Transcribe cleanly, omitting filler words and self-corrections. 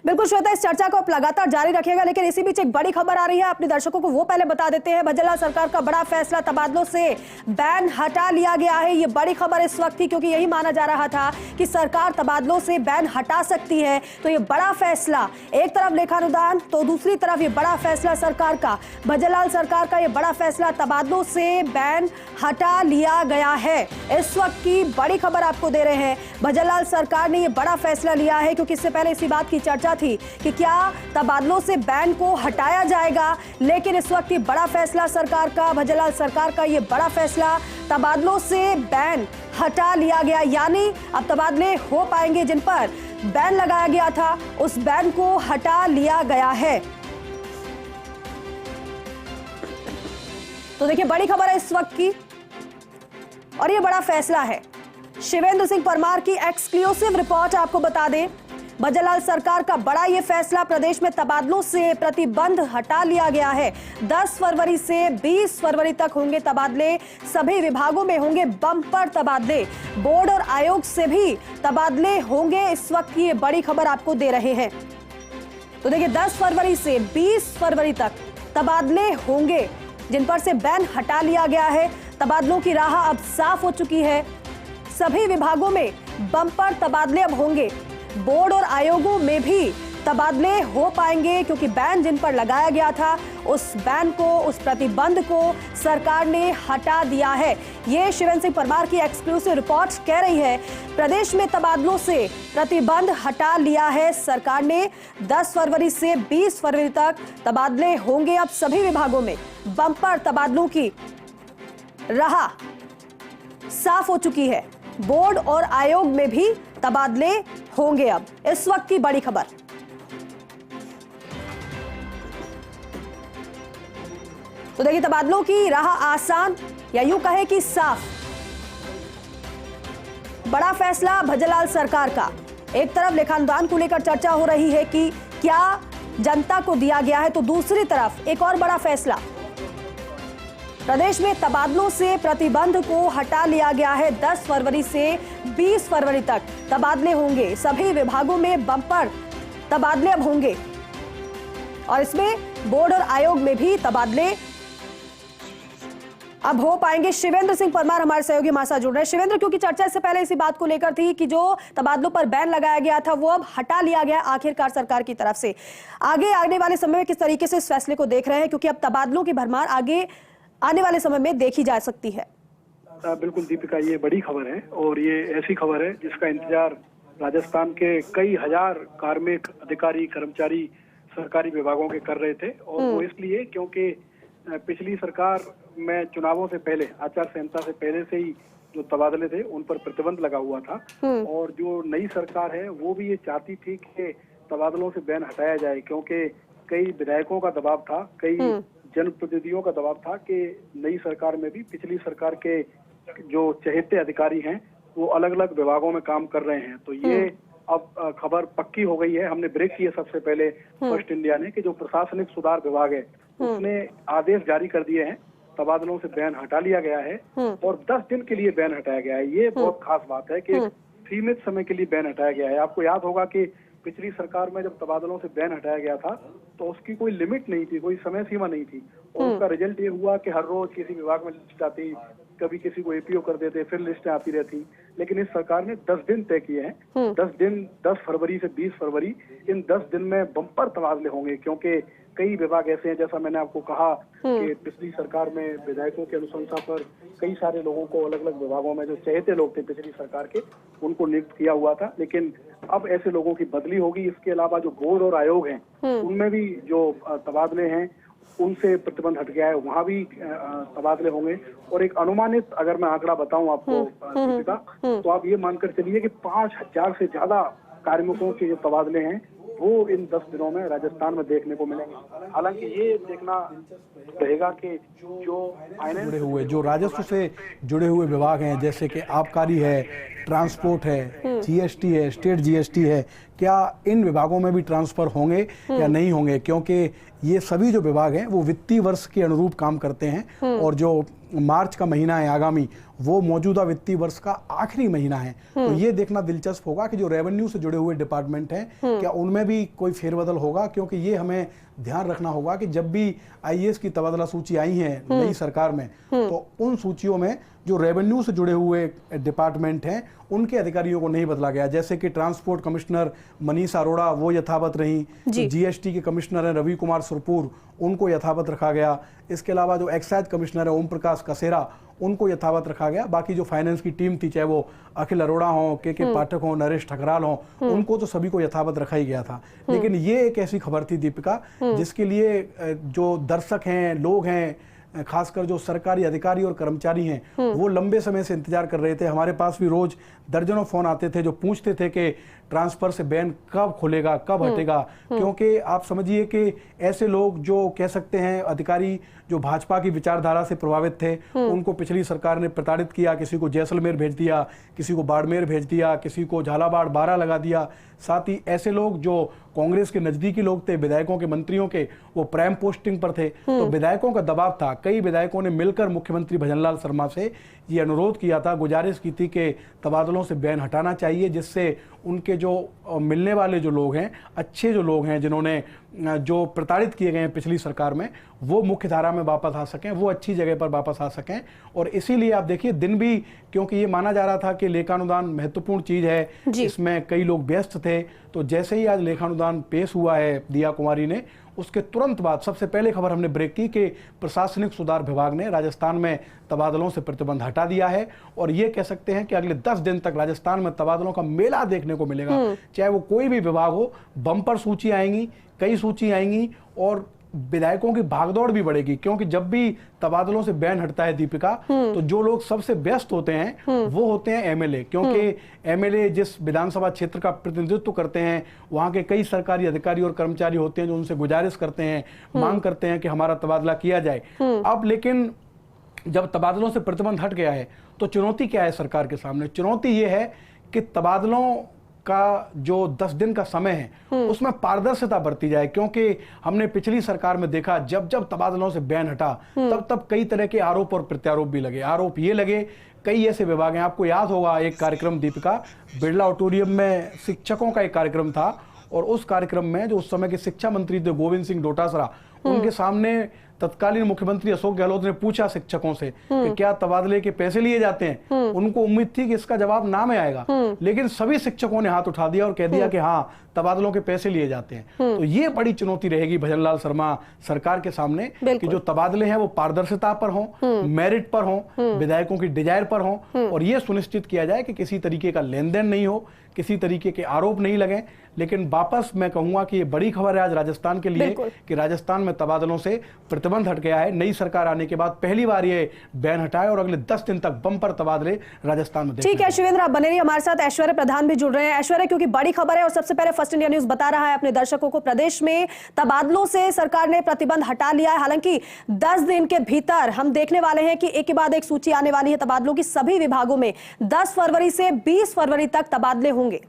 बिल्कुल श्वेता, इस चर्चा को आप लगातार जारी रखिएगा, लेकिन इसी बीच एक बड़ी खबर आ रही है अपने दर्शकों को वो पहले बता देते हैं। भजनलाल सरकार का बड़ा फैसला, तबादलों से बैन हटा लिया गया है। ये बड़ी खबर इस वक्त थी क्योंकि यही माना जा रहा था कि सरकार तबादलों से बैन हटा सकती है। तो ये बड़ा फैसला, एक तरफ लेखानुदान तो दूसरी तरफ ये बड़ा फैसला सरकार का, भजनलाल सरकार का ये बड़ा फैसला, तबादलों से बैन हटा लिया गया है। इस वक्त की बड़ी खबर आपको दे रहे हैं, भजनलाल सरकार ने ये बड़ा फैसला लिया है क्योंकि इससे पहले इसी बात की चर्चा थी कि क्या तबादलों से बैन को हटाया जाएगा, लेकिन इस वक्त ये बड़ा फैसला सरकार का, भजनलाल सरकार का ये बड़ा फैसला, तबादलों से बैन हटा लिया गया। यानी अब तबादले हो पाएंगे, जिन पर बैन लगाया गया था उस बैन को हटा लिया गया है। तो देखिए बड़ी खबर है इस वक्त की और ये बड़ा फैसला है। शिवेंद्र सिंह परमार की एक्सक्लूसिव रिपोर्ट आपको बता दें, भजनलाल सरकार का बड़ा ये फैसला, प्रदेश में तबादलों से प्रतिबंध हटा लिया गया है। 10 फरवरी से 20 फरवरी तक होंगे तबादले, सभी विभागों में होंगे बम्पर तबादले, बोर्ड और आयोग से भी तबादले होंगे। इस वक्त की ये बड़ी खबर आपको दे रहे हैं। तो देखिए 10 फरवरी से 20 फरवरी तक तबादले होंगे, जिन पर से बैन हटा लिया गया है। तबादलों की राह अब साफ हो चुकी है, सभी विभागों में बम्पर तबादले अब होंगे, बोर्ड और आयोगों में भी तबादले हो पाएंगे क्योंकि बैन जिन पर लगाया गया था उस बैन को, उस प्रतिबंध को सरकार ने हटा दिया है। ये शिवेंद्र सिंह परमार की एक्सक्लूसिव रिपोर्ट कह रही है, प्रदेश में तबादलों से प्रतिबंध हटा लिया है सरकार ने। 10 फरवरी से 20 फरवरी तक तबादले होंगे, अब सभी विभागों में बम्पर तबादलों की राह साफ हो चुकी है, बोर्ड और आयोग में भी तबादले होंगे। अब इस वक्त की बड़ी खबर, तो देखिए तबादलों की राह आसान या यूं कहे कि साफ। बड़ा फैसला भजनलाल सरकार का, एक तरफ लेखानुदान को लेकर चर्चा हो रही है कि क्या जनता को दिया गया है, तो दूसरी तरफ एक और बड़ा फैसला, प्रदेश में तबादलों से प्रतिबंध को हटा लिया गया है। 10 फरवरी से 20 फरवरी तक तबादले होंगे, सभी विभागों में बम्पर तबादले अब होंगे और इसमें बोर्ड और आयोग में भी तबादले अब हो पाएंगे। शिवेंद्र सिंह परमार हमारे सहयोगी हमारे साथ जुड़ रहे हैं। शिवेंद्र, क्योंकि चर्चा इससे पहले इसी बात को लेकर थी कि जो तबादलों पर बैन लगाया गया था वो अब हटा लिया गया आखिरकार सरकार की तरफ से। आगे आने वाले समय में किस तरीके से इस फैसले को देख रहे हैं, क्योंकि अब तबादलों की भरमार आगे आने वाले समय में देखी जा सकती है? बिल्कुल दीपिका, ये बड़ी खबर है और ये ऐसी खबर है जिसका इंतजार राजस्थान के कई हजार कार्मिक, अधिकारी, कर्मचारी सरकारी विभागों के कर रहे थे। और वो इसलिए क्योंकि पिछली सरकार में चुनावों से पहले, आचार संहिता से पहले से ही जो तबादले थे उन पर प्रतिबंध लगा हुआ था और जो नई सरकार है वो भी ये चाहती थी कि तबादलों से बैन हटाया जाए, क्योंकि कई विधायकों का दबाव था, कई जनप्रतिनिधियों का दबाव था कि नई सरकार में भी पिछली सरकार के जो चहेते अधिकारी हैं वो अलग अलग विभागों में काम कर रहे हैं। तो ये अब खबर पक्की हो गई है। हमने ब्रेक किया सबसे पहले फर्स्ट इंडिया ने कि जो प्रशासनिक सुधार विभाग है उसने आदेश जारी कर दिए हैं, तबादलों से बैन हटा लिया गया है और 10 दिन के लिए बैन हटाया गया है। ये बहुत खास बात है कि सीमित समय के लिए बैन हटाया गया है। आपको याद होगा कि पिछली सरकार में जब तबादलों से बैन हटाया गया था तो उसकी कोई लिमिट नहीं थी, कोई समय सीमा नहीं थी और उसका रिजल्ट ये हुआ कि हर रोज किसी विभाग में लिस्ट आती, कभी किसी को एपीओ कर देते, फिर लिस्टें आती रहती। लेकिन इस सरकार ने 10 दिन तय किए हैं, 10 दिन, 10 फरवरी से 20 फरवरी, इन 10 दिन में बम्पर तबादले होंगे क्योंकि कई विभाग ऐसे हैं, जैसा मैंने आपको कहा कि पिछली सरकार में विधायकों की अनुशंसा पर कई सारे लोगों को अलग अलग विभागों में जो चहेते लोग थे पिछली सरकार के उनको नियुक्त किया हुआ था, लेकिन अब ऐसे लोगों की बदली होगी। इसके अलावा जो बोर्ड और आयोग हैं उनमें भी जो तबादले हैं उनसे प्रतिबंध हट गया है, वहाँ भी तबादले होंगे। और एक अनुमानित अगर मैं आंकड़ा बताऊं आपको तो आप ये मानकर चलिए कि 5000 से ज्यादा कार्मिकों के जो तबादले हैं वो इन 10 दिनों में राजस्थान में देखने को मिलेंगे। हालांकि ये देखना रहेगा कि जो जुड़े हुए, जो राजस्व से जुड़े हुए विभाग हैं, जैसे कि आबकारी है, ट्रांसपोर्ट है, जीएसटी है, स्टेट जीएसटी है, क्या इन विभागों में भी ट्रांसफर होंगे या नहीं होंगे, क्योंकि ये सभी जो विभाग हैं वो वित्तीय वर्ष के अनुरूप काम करते हैं और जो मार्च का महीना है आगामी, वो मौजूदा वित्तीय वर्ष का आखिरी महीना है। तो ये देखना दिलचस्प होगा कि जो रेवेन्यू से जुड़े हुए डिपार्टमेंट हैं क्या उनमें भी कोई फेरबदल होगा, क्योंकि ये हमें ध्यान रखना होगा कि जब भी आईएएस की तबादला सूची आई है नई सरकार में, तो उन सूचियों में जो रेवेन्यू से जुड़े हुए डिपार्टमेंट हैं उनके अधिकारियों को नहीं बदला गया। जैसे कि ट्रांसपोर्ट कमिश्नर मनीषा अरोड़ा वो यथावत रही, तो जीएसटी के कमिश्नर हैं रवि कुमार सुरपुर, उनको यथावत रखा गया। इसके अलावा जो एक्साइज कमिश्नर है ओम प्रकाश कसेरा, उनको यथावत रखा गया। बाकी जो फाइनेंस की टीम थी, चाहे वो अखिल अरोड़ा हो, के पाठक हो, नरेश ठकराल हो, उनको तो सभी को यथावत रखा ही गया था। लेकिन ये एक ऐसी खबर थी दीपिका जिसके लिए जो दर्शक हैं, लोग हैं, खासकर जो सरकारी अधिकारी और कर्मचारी हैं, वो लंबे समय से इंतजार कर रहे थे। हमारे पास भी रोज दर्जनों फोन आते थे जो पूछते थे कि ट्रांसफर से बैन कब खुलेगा, कब हटेगा, क्योंकि आप समझिए कि ऐसे लोग जो कह सकते हैं अधिकारी जो भाजपा की विचारधारा से प्रभावित थे, उनको पिछली सरकार ने प्रताड़ित किया, किसी को जैसलमेर भेज दिया, किसी को बाड़मेर भेज दिया, किसी को झालावाड़ बारा लगा दिया। साथ ही ऐसे लोग जो कांग्रेस के नजदीकी लोग थे, विधायकों के, मंत्रियों के, वो प्राइम पोस्टिंग पर थे, तो विधायकों का दबाव था। कई विधायकों ने मिलकर मुख्यमंत्री भजनलाल शर्मा से ये अनुरोध किया था, गुजारिश की थी कि तबादलों से बैन हटाना चाहिए, जिससे उनके जो मिलने वाले जो लोग हैं, अच्छे जो लोग हैं, जिन्होंने जो प्रताड़ित किए गए हैं पिछली सरकार में, वो मुख्य धारा में वापस आ सकें, वो अच्छी जगह पर वापस आ सकें। और इसीलिए आप देखिए दिन भी, क्योंकि ये माना जा रहा था कि लेखानुदान महत्वपूर्ण चीज है, इसमें कई लोग व्यस्त थे, तो जैसे ही आज लेखानुदान पेश हुआ है दिया कुमारी ने, उसके तुरंत बाद सबसे पहले खबर हमने ब्रेक की कि प्रशासनिक सुधार विभाग ने राजस्थान में तबादलों से प्रतिबंध हटा दिया है। और ये कह सकते हैं कि अगले 10 दिन तक राजस्थान में तबादलों का मेला देखने को मिलेगा। चाहे वो कोई भी विभाग हो, बम्पर सूची आएंगी, कई सूची आएंगी और विधायकों की भागदौड़ भी बढ़ेगी, क्योंकि जब भी तबादलों से बैन हटता है दीपिका, तो जो लोग सबसे व्यस्त होते हैं वो होते हैं एमएलए, क्योंकि एमएलए जिस विधानसभा क्षेत्र का प्रतिनिधित्व करते हैं, वहां के कई सरकारी अधिकारी और कर्मचारी होते हैं जो उनसे गुजारिश करते हैं, मांग करते हैं कि हमारा तबादला किया जाए। अब लेकिन जब तबादलों से प्रतिबंध हट गया है, तो चुनौती क्या है सरकार के सामने? चुनौती ये है कि तबादलों का जो 10 दिन का समय है उसमें पारदर्शिता बरती जाए, क्योंकि हमने पिछली सरकार में देखा जब जब तबादलों से बैन हटा तब तब कई तरह के आरोप और प्रत्यारोप भी लगे। आरोप ये लगे, कई ऐसे विभाग हैं, आपको याद होगा एक कार्यक्रम दीपिका, बिरला ऑडिटोरियम में शिक्षकों का एक कार्यक्रम था, और उस कार्यक्रम में जो उस समय के शिक्षा मंत्री थे गोविंद सिंह डोटासरा, उनके सामने तत्कालीन मुख्यमंत्री अशोक गहलोत ने पूछा शिक्षकों से कि क्या तबादले के पैसे लिए जाते हैं। उनको उम्मीद थी कि इसका जवाब ना में आएगा, लेकिन सभी शिक्षकों ने हाथ उठा दिया और कह दिया कि हाँ, तबादलों के पैसे लिए जाते हैं। तो ये बड़ी चुनौती रहेगी भजनलाल शर्मा सरकार के सामने कि जो तबादले हैं वो पारदर्शिता पर हों, मेरिट पर हों, विधायकों की डिजायर पर हों, और ये सुनिश्चित किया जाए कि किसी तरीके का लेन देन नहीं हो, किसी तरीके के आरोप नहीं लगे। लेकिन वापस मैं कहूंगा कि ये बड़ी खबर है आज राजस्थान के लिए कि राजस्थान में तबादलों से प्रतिबंध हट गया है। नई सरकार आने के बाद पहली बार ये बैन हटाए और अगले 10 दिन तक बम्पर तबादले राजस्थान में। ठीक है शिवेंद्र, आप बने रहिए हमारे साथ। ऐश्वर्य प्रधान भी जुड़ रहे हैं। ऐश्वर्य, क्योंकि बड़ी खबर है और सबसे पहले फर्स्ट इंडिया न्यूज बता रहा है अपने दर्शकों को, प्रदेश में तबादलों से सरकार ने प्रतिबंध हटा लिया है। हालांकि 10 दिन के भीतर हम देखने वाले हैं कि एक के बाद एक सूची आने वाली है तबादलों की। सभी विभागों में 10 फरवरी से 20 फरवरी तक तबादले होंगे।